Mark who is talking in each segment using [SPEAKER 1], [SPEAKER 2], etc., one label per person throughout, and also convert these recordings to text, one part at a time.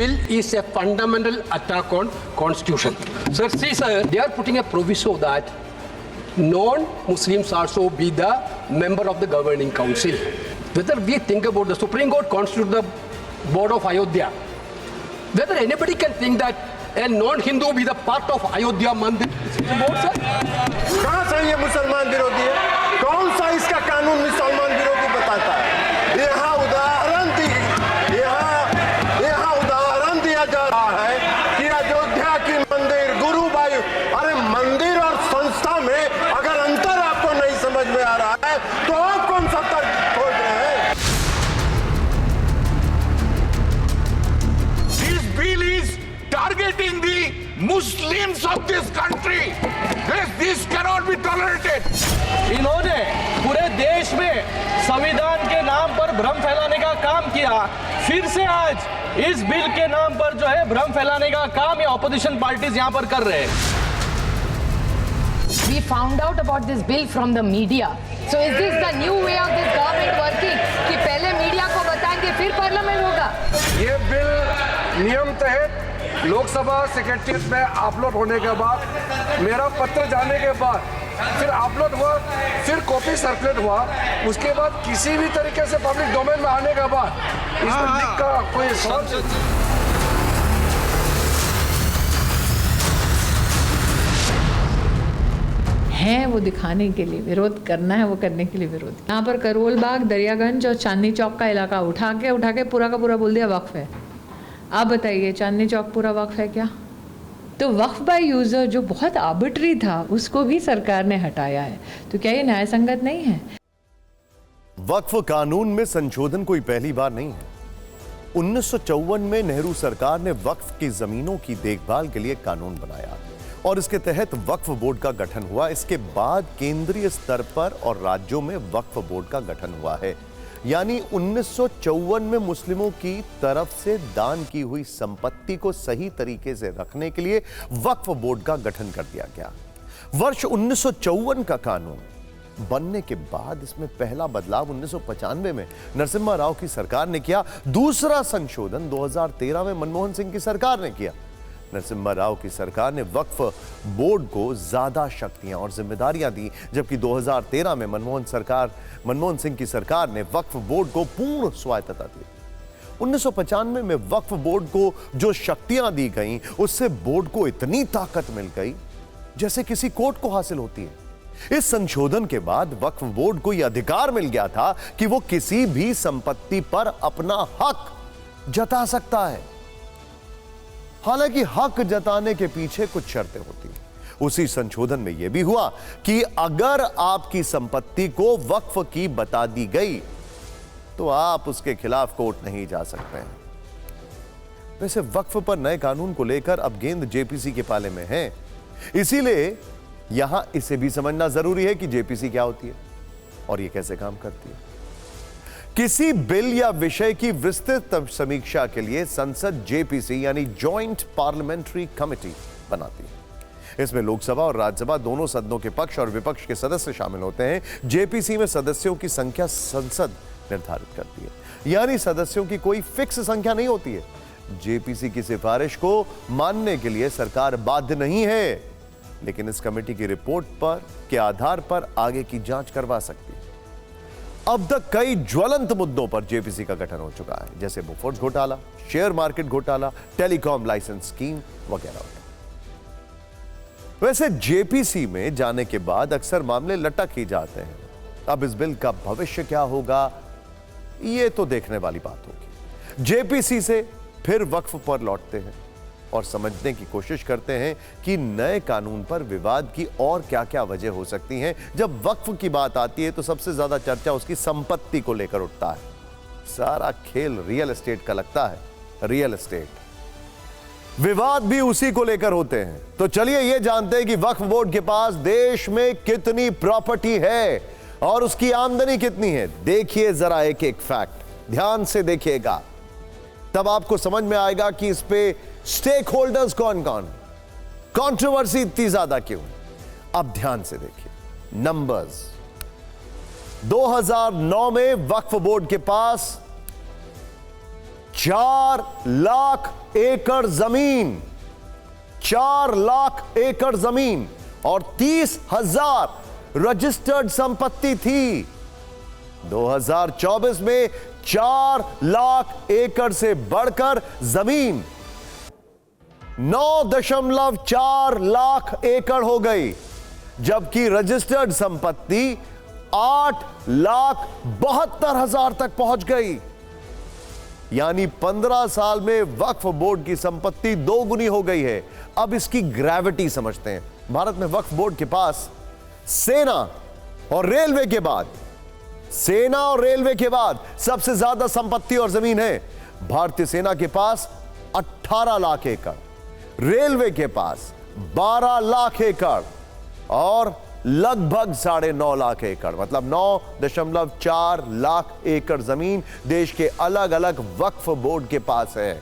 [SPEAKER 1] bill is a fundamental attack on constitution. Sir, see, sir, they are putting a proviso that non-Muslims also be the member of the governing council. Whether we think about the Supreme Court constitute the board of Ayodhya, whether anybody can think that a non-Hindu be the part of Ayodhya Mandir board, sir?
[SPEAKER 2] कहाँ से ये मुसलमान विरोधी है? कौन सा इसका कानून मुसलमान विरोधी बताता है? यहाँ उदाहरण दिया जा रहा है कि अयोध्या की मंदिर गुरुबाई, अरे मंदिर और संस्था में अगर अंतर आपको नहीं समझ में आ रहा है तो आप कौन सा तर्क खोज रहे हैं?
[SPEAKER 3] This bill is targeting the Muslims of this country. This cannot be tolerated.
[SPEAKER 4] इन्होंने पूरे देश में संविधान के नाम पर भ्रम फैलाने का काम किया, फिर से आज इस बिल के नाम पर जो है भ्रम फैलाने का काम ये ऑपोजिशन पार्टीज यहाँ पर कर रहे हैं।
[SPEAKER 5] We found out about this bill from the media. So is this the new way of this government working? कि पहले मीडिया को बताएंगे फिर पार्लियामेंट होगा?
[SPEAKER 2] ये बिल नियम तहत लोकसभा सेक्रेटरीट में अपलोड होने के बाद, मेरा पत्र जाने के बाद, फिर अपलोड हुआ, फिर कॉपी सर्कुलेट हुआ, उसके बाद किसी भी तरीके से पब्लिक डोमेन में आने के बाद इसमें लिख का कोई सवाल
[SPEAKER 6] हैं वो दिखाने के लिए, विरोध करना है वो करने के लिए विरोध। यहाँ पर करोल बाग, दरियागंज और चांदनी चौक का इलाका उठा के पूरा का पूरा बोल दिया वक्फ है। आप बताइए चांदनी चौक पूरा वक्फ है क्या? तो वक्फ बाय यूजर जो बहुत आर्बिट्री था उसको भी सरकार ने हटाया है, तो क्या ये न्याय संगत नहीं है?
[SPEAKER 7] वक्फ कानून में संशोधन कोई पहली बार नहीं है। 1954 में नेहरू सरकार ने वक्फ की जमीनों की देखभाल के लिए कानून बनाया और इसके तहत वक्फ बोर्ड का गठन हुआ। इसके बाद केंद्रीय स्तर पर और राज्यों में वक्फ बोर्ड का गठन हुआ है। यानी 1954 में मुस्लिमों की तरफ से दान की हुई संपत्ति को सही तरीके से रखने के लिए वक्फ बोर्ड का गठन कर दिया गया। वर्ष 1954 का कानून बनने के बाद इसमें पहला बदलाव 1995 में नरसिम्हा राव की सरकार ने किया। दूसरा संशोधन 2013 में मनमोहन सिंह की सरकार ने किया। नरसिम्हा राव की सरकार ने वक्फ बोर्ड को ज्यादा शक्तियां और जिम्मेदारियां दी, जबकि 2013 में मनमोहन सिंह की सरकार ने वक्फ बोर्ड को पूर्ण स्वायत्तता दी। 1995 में वक्फ बोर्ड को जो शक्तियां दी गईं, उससे बोर्ड को इतनी ताकत मिल गई जैसे किसी कोर्ट को हासिल होती है। इस संशोधन के बाद वक्फ बोर्ड को यह अधिकार मिल गया था कि वो किसी भी संपत्ति पर अपना हक जता सकता है। हालांकि हक जताने के पीछे कुछ शर्तें होती हैं। उसी संशोधन में यह भी हुआ कि अगर आपकी संपत्ति को वक्फ की बता दी गई तो आप उसके खिलाफ कोर्ट नहीं जा सकते हैं। वैसे वक्फ पर नए कानून को लेकर अब गेंद जेपीसी के पाले में है, इसीलिए यहां इसे भी समझना जरूरी है कि जेपीसी क्या होती है और यह कैसे काम करती है। किसी बिल या विषय की विस्तृत समीक्षा के लिए संसद जेपीसी यानी जॉइंट पार्लियामेंट्री कमेटी बनाती है। इसमें लोकसभा और राज्यसभा दोनों सदनों के पक्ष और विपक्ष के सदस्य शामिल होते हैं। जेपीसी में सदस्यों की संख्या संसद निर्धारित करती है, यानी सदस्यों की कोई फिक्स संख्या नहीं होती है। जेपीसी की सिफारिश को मानने के लिए सरकार बाध्य नहीं है, लेकिन इस कमेटी की रिपोर्ट के आधार पर आगे की जांच करवा सकती है। अब तक कई ज्वलंत मुद्दों पर जेपीसी का गठन हो चुका है, जैसे बोफोर्स घोटाला, शेयर मार्केट घोटाला, टेलीकॉम लाइसेंस स्कीम वगैरह। वैसे जेपीसी में जाने के बाद अक्सर मामले लटक ही जाते हैं। अब इस बिल का भविष्य क्या होगा, यह तो देखने वाली बात होगी। जेपीसी से फिर वक्फ पर लौटते हैं और समझने की कोशिश करते हैं कि नए कानून पर विवाद की और क्या क्या वजह हो सकती हैं। जब वक्फ की बात आती है तो सबसे ज्यादा चर्चा उसकी संपत्ति को लेकर उठता है। सारा खेल रियल एस्टेट का लगता है। रियल एस्टेट विवाद भी उसी को लेकर होते हैं। तो चलिए यह जानते हैं कि वक्फ बोर्ड के पास देश में कितनी प्रॉपर्टी है और उसकी आमदनी कितनी है। देखिए जरा एक एक फैक्ट, ध्यान से देखिएगा, तब आपको समझ में आएगा कि इस पे स्टेक होल्डर्स कौन कौन, कंट्रोवर्सी इतनी ज्यादा क्यों। अब ध्यान से देखिए नंबर्स। 2009 में वक्फ बोर्ड के पास 4 लाख एकड़ जमीन, 4 लाख एकड़ जमीन और 30,000 रजिस्टर्ड संपत्ति थी। 2024 में 4 लाख एकड़ से बढ़कर जमीन 9.4 लाख एकड़ हो गई, जबकि रजिस्टर्ड संपत्ति 8,72,000 तक पहुंच गई। यानी 15 साल में वक्फ बोर्ड की संपत्ति 2 गुनी हो गई है। अब इसकी ग्रेविटी समझते हैं। भारत में वक्फ बोर्ड के पास सेना और रेलवे के बाद सबसे ज्यादा संपत्ति और जमीन है। भारतीय सेना के पास 18 लाख एकड़, रेलवे के पास 12 लाख एकड़ और लगभग 9.5 लाख एकड़, मतलब 9.4 लाख एकड़ जमीन देश के अलग अलग वक्फ बोर्ड के पास है।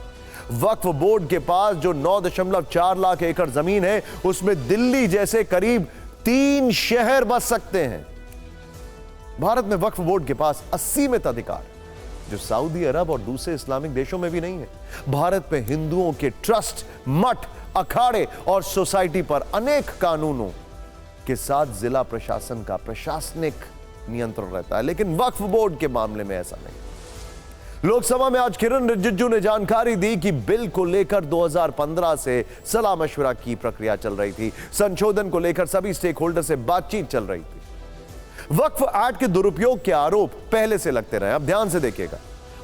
[SPEAKER 7] वक्फ बोर्ड के पास जो 9.4 लाख एकड़ जमीन है, उसमें दिल्ली जैसे करीब 3 शहर बस सकते हैं। भारत में वक्फ बोर्ड के पास असीमित अधिकार, जो सऊदी अरब और दूसरे इस्लामिक देशों में भी नहीं है। भारत में हिंदुओं के ट्रस्ट, मठ, अखाड़े और सोसाइटी पर अनेक कानूनों के साथ जिला प्रशासन का प्रशासनिक नियंत्रण रहता है, लेकिन वक्फ बोर्ड के मामले में ऐसा नहीं। लोकसभा में आज किरण रिजिजू ने जानकारी दी कि बिल को लेकर 2015 से सलाह मशवरा की प्रक्रिया चल रही थी। संशोधन को लेकर सभी स्टेक होल्डर से बातचीत चल रही थी। वक्फ एक्ट के दुरुपयोग के आरोप पहले से लगते रहे। अब ध्यान से देखिएगा,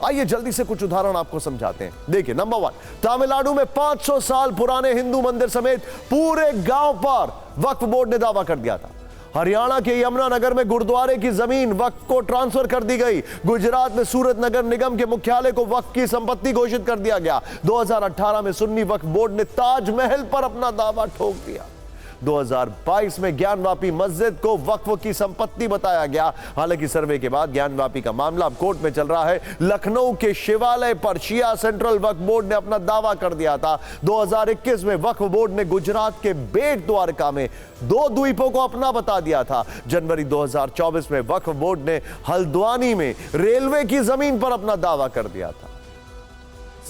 [SPEAKER 7] आइए जल्दी से कुछ उदाहरण आपको समझाते हैं। देखिए, नंबर 1, तमिलनाडु में 500 साल पुराने हिंदू मंदिर समेत पूरे गांव पर वक्फ बोर्ड ने दावा कर दिया था। हरियाणा के यमुनानगर में गुरुद्वारे की जमीन वक्फ को ट्रांसफर कर दी गई। गुजरात में सूरत नगर निगम के मुख्यालय को वक्फ की संपत्ति घोषित कर दिया गया। 2018 में सुन्नी वक्फ बोर्ड ने ताजमहल पर अपना दावा ठोक दिया। 2022 में ज्ञानवापी मस्जिद को वक्फ की संपत्ति बताया गया। हालांकि सर्वे के बाद ज्ञानवापी का मामला अब कोर्ट में चल रहा है। लखनऊ के शिवालय पर शिया सेंट्रल वक्फ बोर्ड ने अपना दावा कर दिया था। 2021 में वक्फ बोर्ड ने गुजरात के बेट द्वारका में 2 द्वीपों को अपना बता दिया था। जनवरी 2024 में वक्फ बोर्ड ने हल्द्वानी में रेलवे की जमीन पर अपना दावा कर दिया था।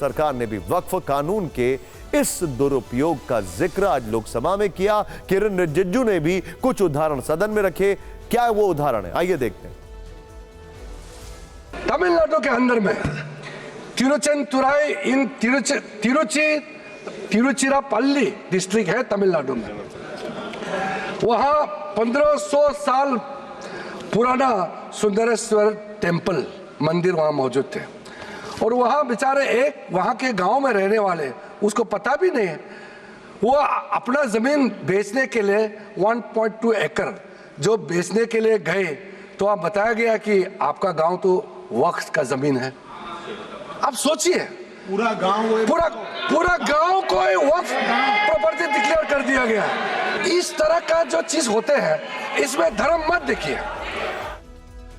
[SPEAKER 7] सरकार ने भी वक्फ कानून के इस दुरुपयोग का जिक्र आज लोकसभा में किया। किरण रिजिजू ने भी कुछ उदाहरण सदन में रखे। क्या वो उदाहरण है, आइए देखते हैं।
[SPEAKER 2] तमिलनाडु के अंदर में तिरुचेंतुराई इन तिरुचिरापल्ली डिस्ट्रिक्ट है तमिलनाडु में। वहां 1500 साल पुराना सुंदरेश्वर टेम्पल मंदिर वहां मौजूद थे। और वहां बेचारे एक वहां के गांव में रहने वाले, उसको पता भी नहीं है, वो अपना जमीन बेचने के लिए 1.2 एकड़ जो बेचने के लिए गए, तो आप बताया गया कि आपका गांव तो वक्फ का जमीन है। आप सोचिए, पूरा गांव को वक्फ प्रॉपर्टी डिक्लेयर कर दिया गया। इस तरह का जो चीज होते हैं, इसमें धर्म मत देखिए।